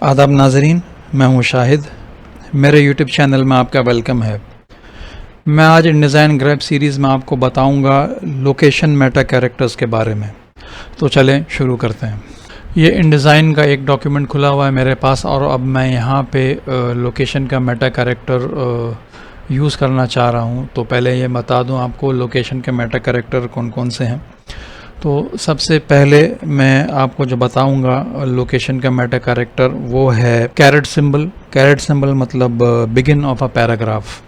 आदाब नाज़रीन, मैं हूं शाहिद। मेरे यूट्यूब चैनल में आपका वेलकम है। मैं आज इंडिज़ाइन ग्रैब सीरीज़ में आपको बताऊंगा लोकेशन मेटा कैरेक्टर्स के बारे में। तो चलें शुरू करते हैं। ये इंडिज़ाइन का एक डॉक्यूमेंट खुला हुआ है मेरे पास और अब मैं यहाँ पे लोकेशन का मेटा कैरेक्टर यूज़ करना चाह रहा हूँ। तो पहले ये बता दूँ आपको लोकेशन के मेटा कैरेक्टर कौन कौन से हैं। तो सबसे पहले मैं आपको जो बताऊंगा लोकेशन का मेटा कैरेक्टर वो है कैरेट सिंबल। कैरेट सिंबल मतलब बिगिन ऑफ अ पैराग्राफ।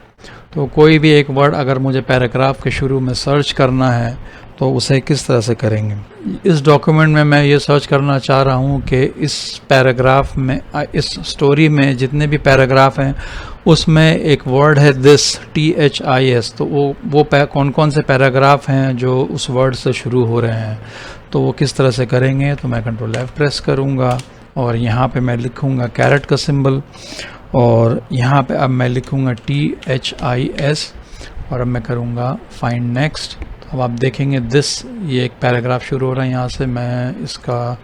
तो कोई भी एक वर्ड अगर मुझे पैराग्राफ के शुरू में सर्च करना है तो उसे किस तरह से करेंगे। इस डॉक्यूमेंट में मैं ये सर्च करना चाह रहा हूँ कि इस पैराग्राफ में, इस स्टोरी में जितने भी पैराग्राफ हैं उसमें एक वर्ड है दिस, THIS। तो वो कौन कौन से पैराग्राफ हैं जो उस वर्ड से शुरू हो रहे हैं। तो वो किस तरह से करेंगे। तो मैं कंट्रोल F प्रेस करूँगा और यहाँ पे मैं लिखूँगा कैरेट का सिंबल और यहाँ पे अब मैं लिखूँगा THIS और अब मैं करूँगा फाइंड नेक्स्ट। तो अब आप देखेंगे दिस, ये एक पैराग्राफ शुरू हो रहा है। यहाँ से मैं इसका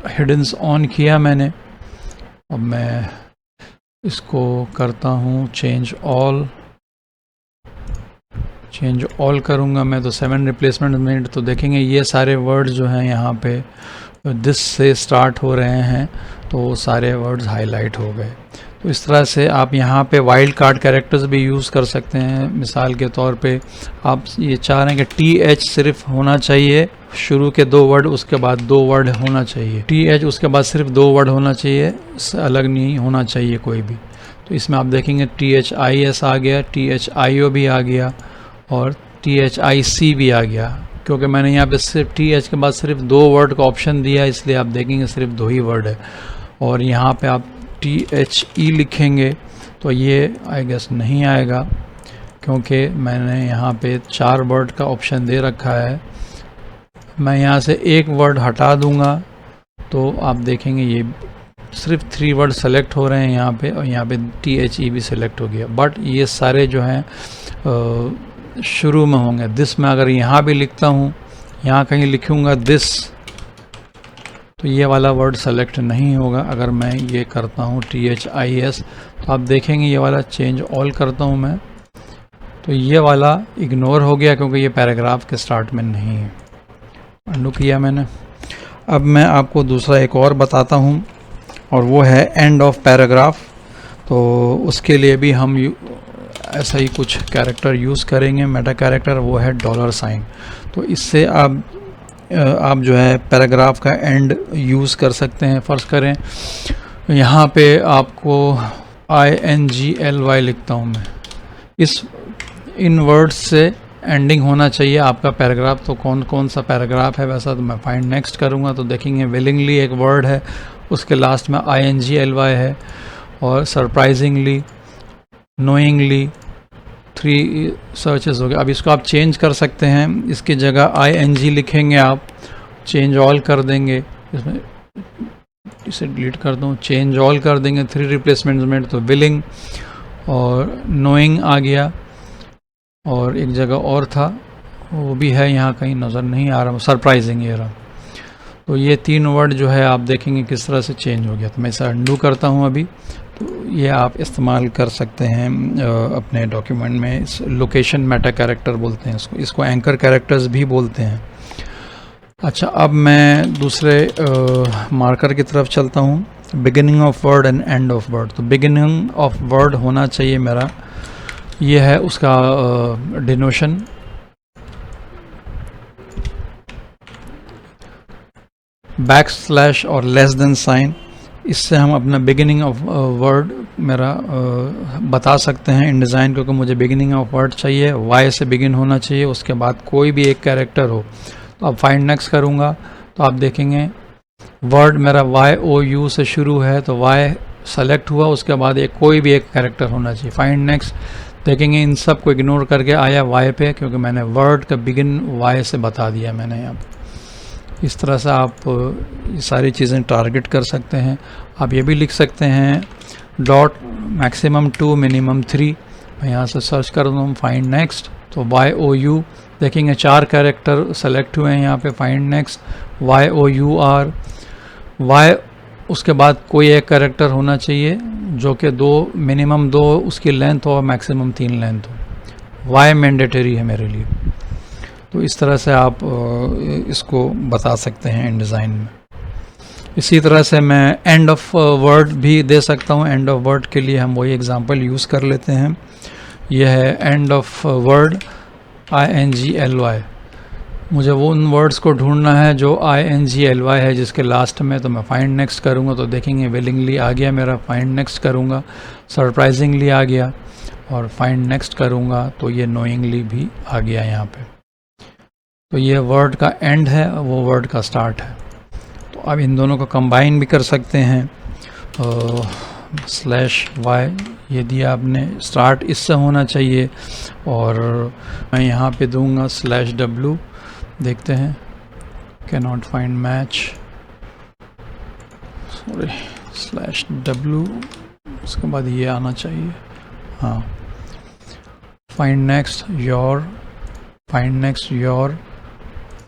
हिडन्स ऑन किया मैंने। अब मैं इसको करता हूँ चेंज ऑल करूँगा मैं। तो 7 रिप्लेसमेंट मेड। तो देखेंगे ये सारे वर्ड्स जो हैं यहाँ पे दिस से स्टार्ट हो रहे हैं तो सारे वर्ड्स हाईलाइट हो गए। तो इस तरह से आप यहाँ पे वाइल्ड कार्ड कैरेक्टर्स भी यूज़ कर सकते हैं। मिसाल के तौर पे आप ये चाह रहे हैं कि TH सिर्फ होना चाहिए शुरू के 2 वर्ड, उसके बाद 2 वर्ड होना चाहिए। TH उसके बाद सिर्फ 2 वर्ड होना चाहिए, अलग नहीं होना चाहिए कोई भी। तो इसमें आप देखेंगे THIS आ गया, THIO भी आ गया और THIC भी आ गया। क्योंकि मैंने यहाँ पे सिर्फ TH के बाद सिर्फ 2 वर्ड का ऑप्शन दिया, इसलिए आप देखेंगे सिर्फ 2 ही वर्ड है। और यहाँ पे आप THE लिखेंगे तो ये आई गेस नहीं आएगा क्योंकि मैंने यहाँ पे 4 वर्ड का ऑप्शन दे रखा है। मैं यहाँ से एक वर्ड हटा दूँगा तो आप देखेंगे ये सिर्फ 3 वर्ड सेलेक्ट हो रहे हैं यहाँ पे और यहाँ पे THE भी सिलेक्ट हो गया। बट ये सारे जो हैं शुरू में होंगे। दिस में अगर यहाँ भी लिखता हूँ, यहाँ कहीं लिखूँगा दिस, तो ये वाला वर्ड सेलेक्ट नहीं होगा। अगर मैं ये करता हूँ THIS तो आप देखेंगे ये वाला चेंज ऑल करता हूँ मैं तो ये वाला इग्नोर हो गया क्योंकि ये पैराग्राफ के स्टार्ट में नहीं है। अंडू किया मैंने। अब मैं आपको दूसरा एक और बताता हूँ और वो है एंड ऑफ पैराग्राफ। तो उसके लिए भी हम ऐसा ही कुछ कैरेक्टर यूज़ करेंगे मेटा कैरेक्टर, वो है $। तो इससे आप जो है पैराग्राफ का एंड यूज़ कर सकते हैं। फ़र्ज़ करें यहाँ पे आपको INGLY लिखता हूँ मैं, इन वर्ड्स से एंडिंग होना चाहिए आपका पैराग्राफ। तो कौन कौन सा पैराग्राफ है वैसा, तो मैं फाइंड नेक्स्ट करूँगा तो देखेंगे विलिंगली एक वर्ड है, उसके लास्ट में INGLY है और सरप्राइजिंगली, नोइंगली 3 सर्चेस हो गए। अब इसको आप चेंज कर सकते हैं, इसकी जगह ING लिखेंगे आप, चेंज ऑल कर देंगे, इसमें इसे डिलीट कर दूँ, चेंज ऑल कर देंगे 3 रिप्लेसमेंट्स में। तो विलिंग और नोइंग आ गया और एक जगह और था वो भी है, यहाँ कहीं नज़र नहीं आ रहा, सरप्राइजिंग ये रहा। तो ये 3 वर्ड जो है आप देखेंगे किस तरह से चेंज हो गया। तो मैं इसे अंडू करता हूँ अभी। तो ये आप इस्तेमाल कर सकते हैं अपने डॉक्यूमेंट में। इस लोकेशन मेटा कैरेक्टर बोलते हैं इसको एंकर कैरेक्टर्स भी बोलते हैं। अच्छा, अब मैं दूसरे मार्कर की तरफ चलता हूँ, beginning of word and end of word. तो बिगिनिंग ऑफ वर्ड होना चाहिए मेरा, ये है उसका डिनोशन। बैकस्लैश और लेस देन साइन, इससे हम अपना बिगिनिंग ऑफ वर्ड मेरा बता सकते हैं इंडिज़ाइन, क्योंकि मुझे बिगिनिंग ऑफ वर्ड चाहिए, Y से बिगिन होना चाहिए, उसके बाद कोई भी एक कैरेक्टर हो। तो अब फाइंड नेक्स्ट करूँगा तो आप देखेंगे वर्ड मेरा YOU से शुरू है तो Y सेलेक्ट हुआ, उसके बाद कोई भी एक कैरेक्टर होना चाहिए। फाइंड नेक्स्ट देखेंगे इन सब को इग्नोर करके आया Y पे, क्योंकि मैंने वर्ड का बिगिन Y से बता दिया मैंने यहाँ पर। इस तरह से आप ये सारी चीज़ें टारगेट कर सकते हैं। आप ये भी लिख सकते हैं डॉट मैक्सिमम 2 मिनिमम 3। मैं यहाँ से सर्च कर दूँ फाइंड नेक्स्ट तो YOU देखेंगे 4 कैरेक्टर सेलेक्ट हुए हैं यहाँ पे। फाइंड नेक्स्ट YOUR, उसके बाद कोई एक कैरेक्टर होना चाहिए जो कि मिनिमम 2 उसकी लेंथ हो और मैक्सिमम 3 लेंथ हो। वाई मैंडेटरी है मेरे लिए। तो इस तरह से आप इसको बता सकते हैं इन डिज़ाइन में। इसी तरह से मैं एंड ऑफ वर्ड भी दे सकता हूँ। एंड ऑफ वर्ड के लिए हम वही एग्जांपल यूज़ कर लेते हैं। यह है एंड ऑफ वर्ड INGLY। मुझे वो उन वर्ड्स को ढूंढना है जो INGLY है जिसके लास्ट में। तो मैं फाइंड नेक्स्ट करूँगा तो देखेंगे विलिंगली आ गया मेरा। फाइंड नेक्स्ट करूँगा, सरप्राइजिंगली आ गया, और फाइंड नेक्स्ट करूँगा तो ये नोइंगली भी आ गया यहाँ पे। तो ये वर्ड का एंड है, वो वर्ड का स्टार्ट है। तो अब इन दोनों को कंबाइन भी कर सकते हैं। /y ये दिया आपने, स्टार्ट इससे होना चाहिए, और मैं यहाँ पे दूंगा /w। देखते हैं, can not find match, sorry, /w, उसके बाद ये आना चाहिए। हाँ, find next your, find next your,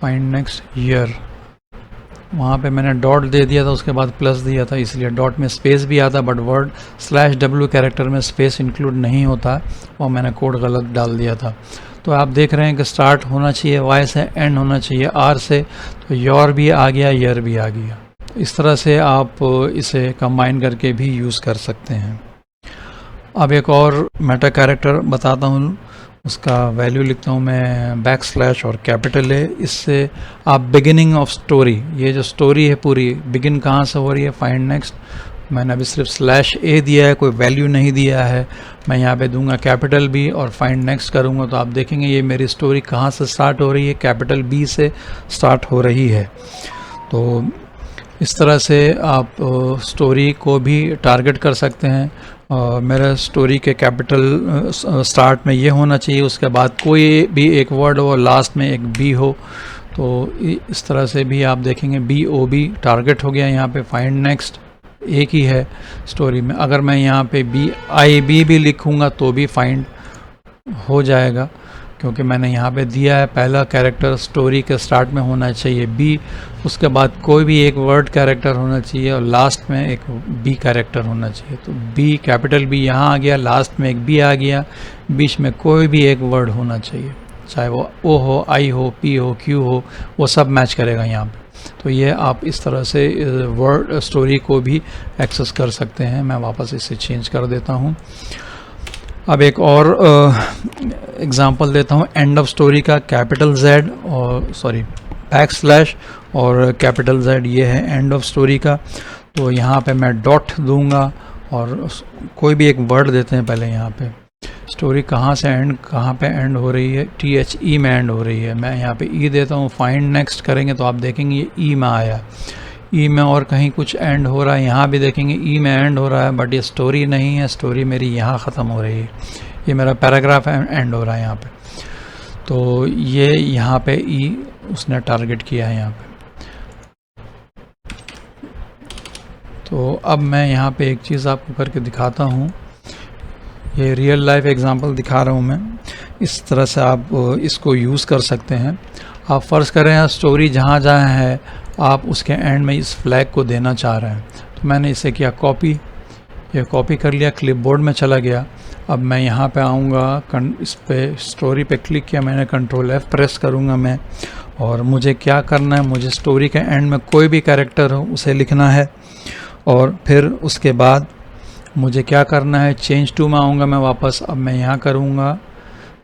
find next year. वहाँ पे मैंने डॉट दे दिया था, उसके बाद प्लस दिया था, इसलिए डॉट में स्पेस भी आता, बट वर्ड /w कैरेक्टर में स्पेस इंक्लूड नहीं होता, और मैंने कोड गलत डाल दिया था। तो आप देख रहे हैं कि स्टार्ट होना चाहिए y से, एंड होना चाहिए r से, तो योर भी आ गया, ईयर भी आ गया। इस तरह से आप इसे कंबाइन करके भी यूज़ कर सकते हैं। अब एक और मेटा कैरेक्टर बताता हूँ, उसका वैल्यू लिखता हूँ मैं / और कैपिटल A। इससे आप बिगिनिंग ऑफ स्टोरी, ये जो स्टोरी है पूरी, बिगिन कहाँ से हो रही है, फाइंड नेक्स्ट। मैंने अभी सिर्फ /a दिया है, कोई वैल्यू नहीं दिया है। मैं यहाँ पे दूंगा कैपिटल B और फाइंड नेक्स्ट करूँगा तो आप देखेंगे ये मेरी स्टोरी कहाँ से स्टार्ट हो रही है, कैपिटल B से स्टार्ट हो रही है। तो इस तरह से आप स्टोरी को भी टारगेट कर सकते हैं। मेरा स्टोरी के कैपिटल स्टार्ट में ये होना चाहिए, उसके बाद कोई भी एक वर्ड हो, लास्ट में एक B हो। तो इस तरह से भी आप देखेंगे BOB टारगेट हो गया। यहाँ पे फाइंड नेक्स्ट एक ही है स्टोरी में। अगर मैं यहाँ पे BIB भी लिखूँगा तो भी फाइंड हो जाएगा, क्योंकि मैंने यहाँ पे दिया है पहला कैरेक्टर स्टोरी के स्टार्ट में होना चाहिए B, उसके बाद कोई भी एक वर्ड कैरेक्टर होना चाहिए, और लास्ट में एक B कैरेक्टर होना चाहिए। तो B, कैपिटल B यहाँ आ गया, लास्ट में एक B आ गया, बीच में कोई भी एक वर्ड होना चाहिए, चाहे वो O हो, I हो, P हो, Q हो, वो सब मैच करेगा यहाँ पे। तो ये आप इस तरह से वर्ड स्टोरी को भी एक्सेस कर सकते हैं। मैं वापस इसे चेंज कर देता हूँ। अब एक और एग्जांपल देता हूँ एंड ऑफ स्टोरी का। कैपिटल Z और सॉरी / और कैपिटल Z, ये है एंड ऑफ स्टोरी का। तो यहाँ पे मैं डॉट दूंगा और कोई भी एक वर्ड देते हैं पहले। यहाँ पे स्टोरी कहाँ से एंड, कहाँ पे एंड हो रही है, THE में एंड हो रही है। मैं यहाँ पे E देता हूँ। फाइंड नेक्स्ट करेंगे तो आप देखेंगे ये E में आया, E में और कहीं कुछ एंड हो रहा है, यहाँ भी देखेंगे E में एंड हो रहा है, बट ये स्टोरी नहीं है, स्टोरी मेरी यहाँ ख़त्म हो रही है, ये मेरा पैराग्राफ एंड हो रहा है यहाँ पे। तो ये यहाँ पे E उसने टारगेट किया है यहाँ पे। तो अब मैं यहाँ पे एक चीज़ आपको करके दिखाता हूँ। ये रियल लाइफ एग्जांपल दिखा रहा हूँ मैं। इस तरह से आप इसको यूज़ कर सकते हैं। आप फ़र्ज़ करें स्टोरी जहाँ जहाँ है आप उसके एंड में इस फ्लैग को देना चाह रहे हैं। तो मैंने इसे किया कॉपी, ये कॉपी कर लिया, क्लिपबोर्ड में चला गया। अब मैं यहाँ पे आऊँगा, इस पे स्टोरी पे क्लिक किया मैंने, Ctrl+F प्रेस करूँगा मैं, और मुझे क्या करना है, मुझे स्टोरी के एंड में कोई भी कैरेक्टर हो उसे लिखना है। और फिर उसके बाद मुझे क्या करना है, चेंज टू में आऊँगा मैं वापस। अब मैं यहाँ करूँगा,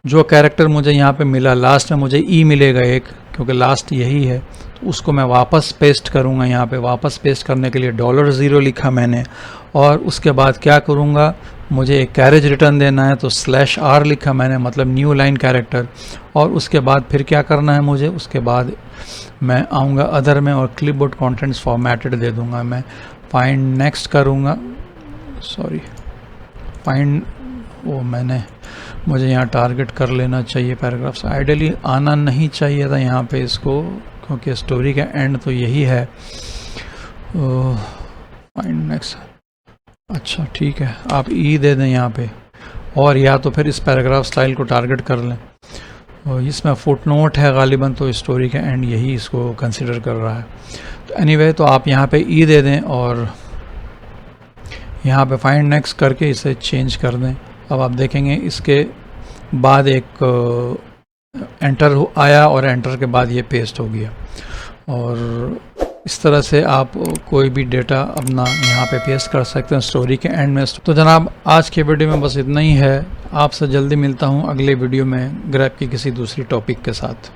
जो कैरेक्टर मुझे यहाँ पे मिला, लास्ट में मुझे E मिलेगा एक, क्योंकि लास्ट यही है, तो उसको मैं वापस पेस्ट करूँगा। यहाँ पे वापस पेस्ट करने के लिए $0 लिखा मैंने, और उसके बाद क्या करूँगा, मुझे एक कैरेज रिटर्न देना है तो /r लिखा मैंने, मतलब न्यू लाइन कैरेक्टर। और उसके बाद फिर क्या करना है मुझे, उसके बाद मैं आऊँगा अदर में और क्लिपबोर्ड कंटेंट्स फॉर्मेटेड दे दूँगा। मैं फाइंड नेक्स्ट करूँगा, सॉरी फाइंड, वो मुझे यहाँ टारगेट कर लेना चाहिए पैराग्राफ्स। आइडियली आना नहीं चाहिए था यहाँ पे इसको, क्योंकि स्टोरी का एंड तो यही है। फाइंड नेक्स्ट, अच्छा ठीक है, आप E दे दें यहाँ पे, और या तो फिर इस पैराग्राफ स्टाइल को टारगेट कर लें। और इसमें फुटनोट है गालिबन, तो स्टोरी का एंड यही इसको कंसिडर कर रहा है। तो एनीवे, तो आप यहाँ पे E दे दें और यहाँ पे फाइंड नेक्स्ट करके इसे चेंज कर दें। अब आप देखेंगे इसके बाद एक एंटर आया और एंटर के बाद ये पेस्ट हो गया। और इस तरह से आप कोई भी डेटा अपना यहाँ पे पेस्ट कर सकते हैं स्टोरी के एंड में। तो जनाब आज के वीडियो में बस इतना ही है। आपसे जल्दी मिलता हूँ अगले वीडियो में ग्रैब की किसी दूसरी टॉपिक के साथ।